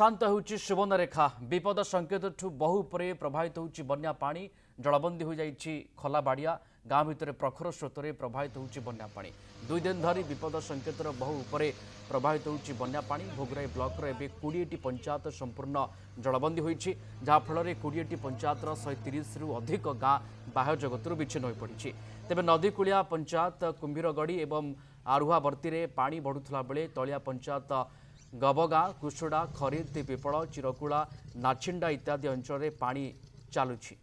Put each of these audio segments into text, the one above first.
अशांत होउची सुवर्णरेखा विपद संकेत बहु उपरे प्रभावित होउची बन्या पानी जलबंदी हो जाइछि खला बाड़िया गाँ भितर प्रखर स्रोत प्रभावित होउची बन्या पानी 2 दिन धरी विपद संकेतर बहु उपरे प्रभावित होउची बन्या पानी भोगराई ब्लॉक एवं 20टी पंचायत संपूर्ण जलबंदी होइछि जहाँफल 20टी पंचायत 130 रु अधिक गाँ बाह्य जगत विच्छिन्न हो पड़ी तेज नदीकूलिया पंचायत कुंभीरगढ़ी एवं आरुहावर्ती में पानी बढ़ुला बेले तलिया पंचायत गबगाँ कुसुड़ा खरीद पिपल चिरकुला नाछिंडा इत्यादि अंचल पानी चलुछि।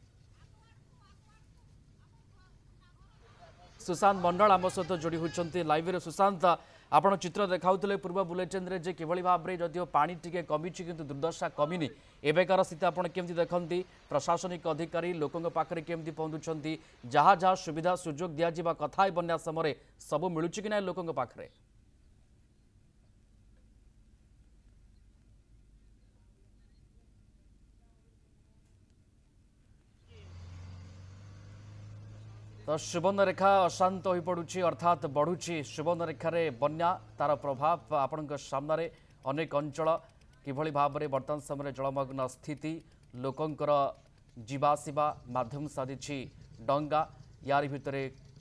सुशांत मंडल आम सहित जोड़ी होती लाइव सुशांत आपण चित्र देखाउतले पूर्व बुलेटिन रे जे किभली भाव रे जदियो पानी टिके कमी किंतु दुर्दशा कमिनी एबेकार स्थिति आपण केमती देखंती प्रशासनिक अधिकारी लोकंग पाखरे केमती पहुंचुछंती जहाँ जहाँ सुविधा सुजोग दिया जिबा कथा बन्या समय सब मिलुछि कि ना लोकंग पाखरे तो सुवर्णरेखा अशांत हो पड़ुछि अर्थात बढ़ुछि सुवर्णरेखा बन्या तार प्रभाव आपण सामने अनेक अंचल किभली भाव में बर्तमान समय जलमग्न स्थिति लोकंकर जीवासवा माध्यम साधी डंगा यार भितर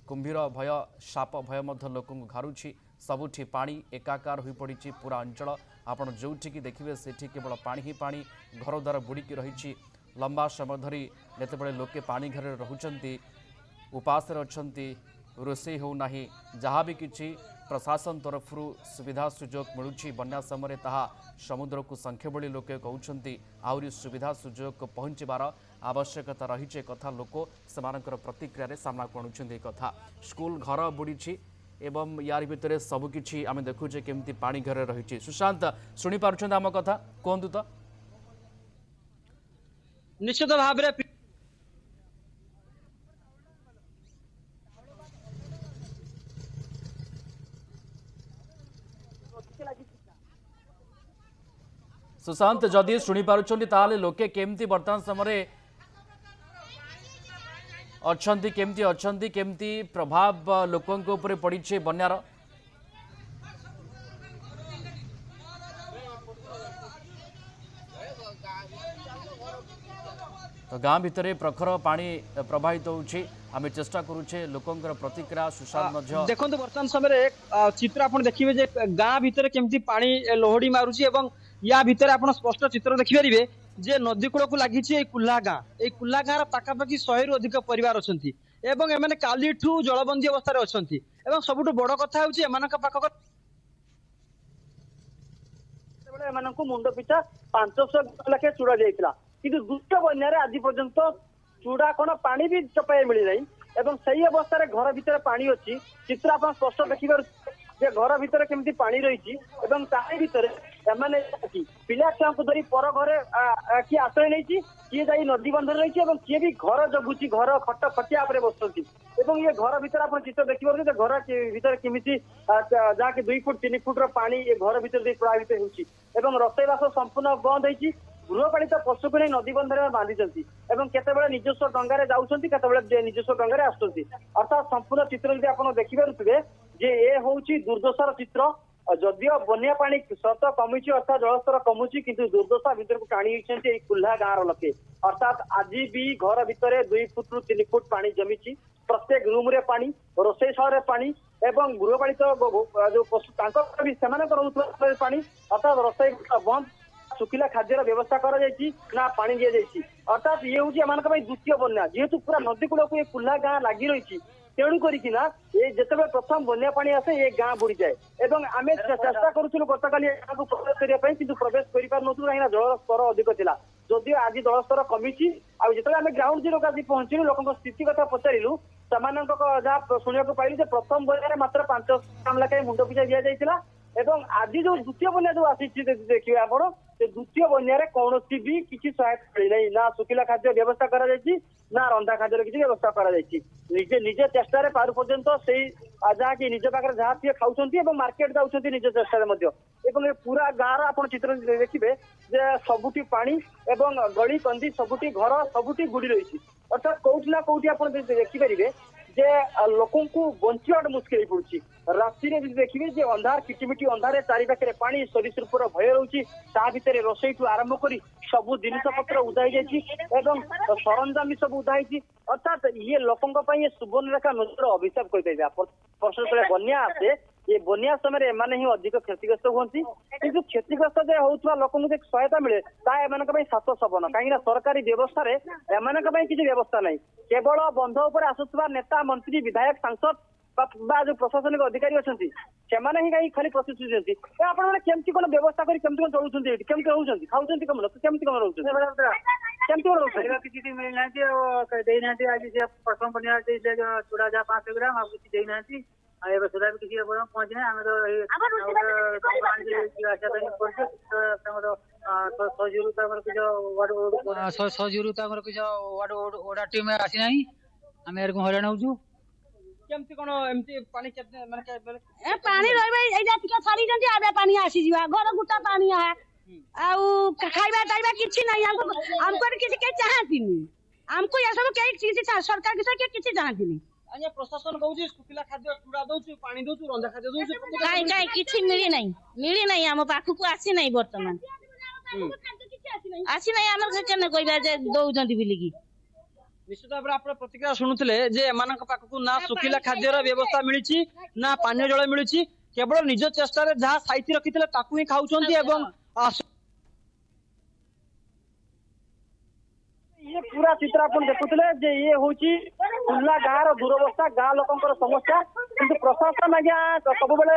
कुंभीर भय साप भय लोक घारुछि सबुठी पानी एकाकार हो पड़ी पूरा अंचल आपण जोठिकी देखिए सेठी केवल पानी ही पानी घर द्वार बुड़िकी रही लंबा समय धरी जितेबाला लोके पानी घर रोचंती उपास अच्छी रोषे होना जहाँ भी किसी प्रशासन तरफ सुविधा सुजोग मिलूँ बन्या समय ताहा समुद्र को संख्य बड़ी लोके कहते आहरी सुविधा सुजोग पहुँचबार आवश्यकता रही कथा लोक सेमानकर प्रतिक्रिया सामना करुँच कथा स्कूल घर बुड़ी एवं यार भितर सबकि आम देखुचे केमती पानी घर रही। सुशांत शुणी पार्छ आम कथा कहतु तो निश्चित भाव सुशांत जदि शुणी पारुछन्ति ताले लोके केमती वर्तमान समय अच्छंती केमती अच्छंती केमती प्रभाव लोकों ऊपर पड़ी बन्यार तो गाँ भितर प्रखर पानी प्रवाहित होउछि आमे चेष्टा करूछे लोकंकर प्रतिक्रिया सुशांत देखो वर्तमान समय चित्र आप देखिए जे गाँ भितर केमती पानी लोहड़ी मारुछि एवं या भितर आप स्पष्ट चित्र देखिपारे जे नदी कूल को लगी कुल्ला गाँ पाखापाखि 100 रु अधिक परिवार अच्छी एवं एमाने कालीठू जलबंदी अवस्था अच्छी एवं सबुठ बड़ कथा हूँ मुंड पिछा 500 लाखे चूड़ा जाइला किंतु द्वितीय बन्या आज पर्यंत चूड़ा कौन पानी भी चपाई मिली ना एवं सही अवस्था घर भितर पानी अच्छी चित्र आप स्पष्ट देखिपार जे घर भितर केमती पानी रही ताही भितर पिला छुआ को धरी पर घरे किए आश्रय नहीं किए जा नदी बंध रही किए भी घर जगुची घर खट खटिया बसुँच ये घर भितर आप चित्र देखिए घर भितर केमी जहाँकि 2 फुट 3 फुट पानी ये घर भितर प्रभावित हो रसोईवास संपूर्ण बंद हो गृहपालित पशु को नहीं नदी बंधे बांधी केतबेले निजस्व डंगार जाते निजस्व डंगार आसुँच अर्थात संपूर्ण चित्र यदि आप देखिपे जे ये हूँ दुर्दशार चित्र जदियो बन्या पानी स्रोत कमी अर्थात जलस्तर कमुची किंतु दुर्दशा भितर को टाणी कुल्हा गाँव रखे अर्थात आज भी घर भितर 2 फुट रु 3 फुट पानी जमी प्रत्येक रूम रे पानी रोषे घर पानी एवं गृहपालित जो पशु भी पानी अर्थात रोषे बंद सुखिला खाद्यर व्यवस्था करा पानी दि जाइए अर्थात ये हूँ एम द्वितीय बन्या जेहेतु पूरा नदी कूल को कुल्हा गाँ लगी रही तेणु करना ये जिते प्रथम बन्या पानी आसे ये गाँ बुड़ी जाए एवं आम चेष्टा करूँ गतकाली प्रवेश करने कि प्रवेश कर पार कहीं जलस्तर अधिक था जदियो आज जलस्तर कमी जो आम ग्राउंड जीरो आज पहुंचलु लोक स्थिति कथा पचारू जहाँ शुणा पाइलु प्रथम बन्या मात्र 500 लाख मुंड पिछा दि जाइए एवं आज जो द्वितीय बन्या जो आसी देखिए आप द्वितीय बन्या कौन भी किसी सहायता मिलना ना सुखिला खाद्य व्यवस्था करा ना रंधा खाद्य किसी व्यवस्था करा निजे निजे चेष्टा पार पर्यंत से जहाँकि निज पाखे जहाँ सी खाऊँ मार्केट जाऊँच निज चेष्टा पूरा गाँव आप चित्र देखिए सबुठी पानी एवं गली कंदी सबुठी घर सबुठी बुड़ी रही अर्थात कौटी ना कौटी आप देखिपारे जे लोकों को बंचिया मुस्किल पड़ी राति में देखिए जे अंधार किटिमिटी अंधारे चारि पाखे पानी सरीसृपर भय रोचे ता भितर रोषई ठू आरंभ कर सबू जिनस पत्र उदाई जाइए सरंजामी सब उदाई अर्थात ये लोकों सुवर्णरेखा नदीर अभिशाप कर वर्ष तले बन्या आसे ये बन्या समय एमाने ही अधिक क्षतिग्रस्त होती किंतु क्षतिग्रस्त जे होउथवा लोकों को सहायता मिले ता एमानक पई सात सपन कहीं सरकारी व्यवस्था रे एमानक पई किछि व्यवस्था नहीं केवल बंध उपर आसुथवा नेता मंत्री विधायक सांसद बा जो प्रशासनिक अधिकारी अच्छी से ही खाली प्रतिश्रुति दिखती आपने केमती कौन व्यवस्था कर केमती कौन चलुँच केमती रोचे खाऊँ कम केमती कौन रोचे केमती कौन रोचे किसी मिलना देना आज से प्रथम बनिया चूड़ा जा 500 ग्राम आप किसी देना सुधा भी किसी पहुंचे आम तो सजुरु तो किसी ओडा टीम आसी ना आम हराण हो केमती कौन एमती पानी केते माने पानी रहबे एजा टिके छाड़ी जंती आबे पानी आसी जीवा घर गुटा पानी है आउ खाइबा ताइबा किछि नहीं हमको किछि के चाहती नहीं हमको ये सब के किछि सरकार के किछि चाहती नहीं अने प्रशासन कहउछि सुखिला खाद्य चूड़ा दउछु पानी दउछु रंधा खाद्य दउछु काई किछि मिली नहीं हम पाखु को आसी नहीं वर्तमान आसी नहीं हमर केने कहबा जे दउजंती बिलिकी निश्चित भाव आप प्रतिक्रिया शुणुले जे एमानक पाखकु ना सुखिला खाद्यर व्यवस्था मिली ना पानी जल मिली केवल निज चेष्टा जहाँ साइती रखी ताकू ही खाऊंट एवं ये पूरा चित्र आप देखुले जे ये हूँ खुला गाँव दूरवस्था गाँ लोकर समस्या किंतु प्रशासन आज्ञा सब बेले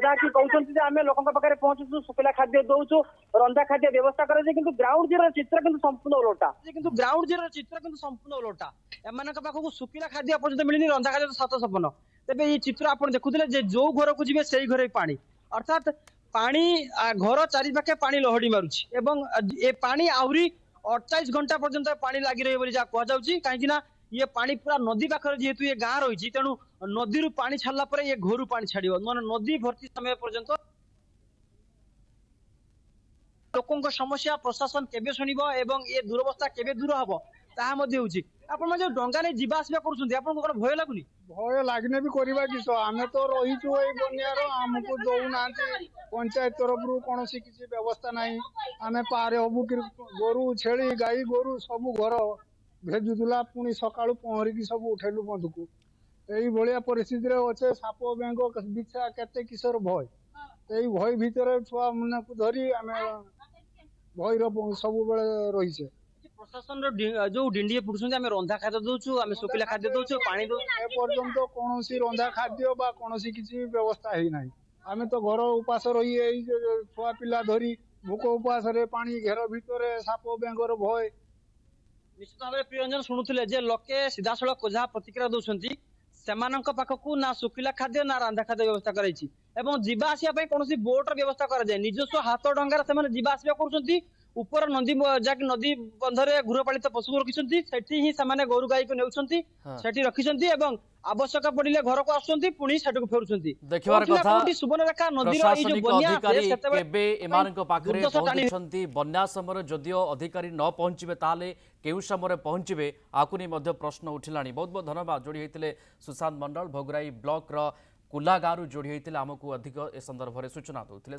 जहाँकि कहते आम लोक पाखे पहुंचु सुखिला खाद्य दौचु रंधा खाद्य व्यवस्था कराए कि ग्राउंड जीरो चित्र किंतु संपूर्ण उलटा किंतु ग्राउंड जीरो चित्र किंतु संपूर्ण उलटा एम पाखक सुखिला खाद्य पर्यटन मिलनी रंधा खाद्य सात सपन तेज ये चित्र आप देखुले जो घर को जी से घर पानी अर्थात पानी घर चारिपाखे पानी लहड़ी मारुची एवं ए पानी आहरी 48 घंटा पर्यंत पानी लगी रही कहुच्छी कहीं ये पानी पूरा नदी पाखे जेहेतु ये गाँ रही तेणु नदी पानी छाड़ा पर ये घर पानी छाड़ मैंने नदी भर्ती समय पर्यंत लोकों समस्या प्रशासन केबे शुणिब एवं ये दुरवस्था केबे दूर हम ताहा जो डंगा नहीं जावास कर भय लगुनि भय लगने भी करवा किस आम तो रहीचु बनियार आमको दौना पंचायत तरफ कौन किसी व्यवस्था ना आम पारे हबू गोरु छेली गाई गोरु सब घर भेजुला पुणी सका पहरिकी सब उठेलु बंध को यही भाया परिस्थिति अच्छे साप बेंग बिछा केते किसर भय यही भय भितर छुआ मन को धरी आम भयर सब बेले रही प्रशासन जो डिंडी पुड़ुछन आम रंधा खाद्य दउछु आम सुखिला खाद्य दउछु पानी ए पर्यंत कौन रंधा खाद्य बा कौन किसी व्यवस्था है ना आम तो घर उपास रही छुआ पिला धरी भूक उपास पानी घेर भितर साप बेंगर भय निश्चित भाव प्रियरंजन शुणुले जे लोके सीधासख जहाँ प्रतिक्रिया दौरान सेमानक पाखकु ना सुखिला खाद्य ना रंधा खाद्य व्यवस्था कराई एवं जीवा आसिया कौन बोटर व्यवस्था कराए निजस्व हाथ डंगार से जीवा आसिया कर ऊपर नदी जहाँकि नदी बंधरे गृहपालित पशु रखिंट ही गोरु गाई को नेउछंती सेठी रखिंट एवं आवश्यक पड़िले घर को आसुंती पुणी सेठू फेरुछंती देखिबार कथा सुवर्णरेखा नदीर ई जो प्रशासनिक बन्या अधिकारी सेतेबेले केबे एमानक पाखरे पहुंचुछंती बन्या समय जदियो अधिकारी न पहुंचबे ताले केउ समय पहुंचबे आकु नै मध्य प्रश्न उठिलानी बहुत बहुत धन्यवाद जोड़ी होइतिले सुशांत मंडल भोगराई ब्लॉक रो कुला गारू जोड़ी होइतिले हमकु अधिक ए संदर्भ रे सूचना दउतिले।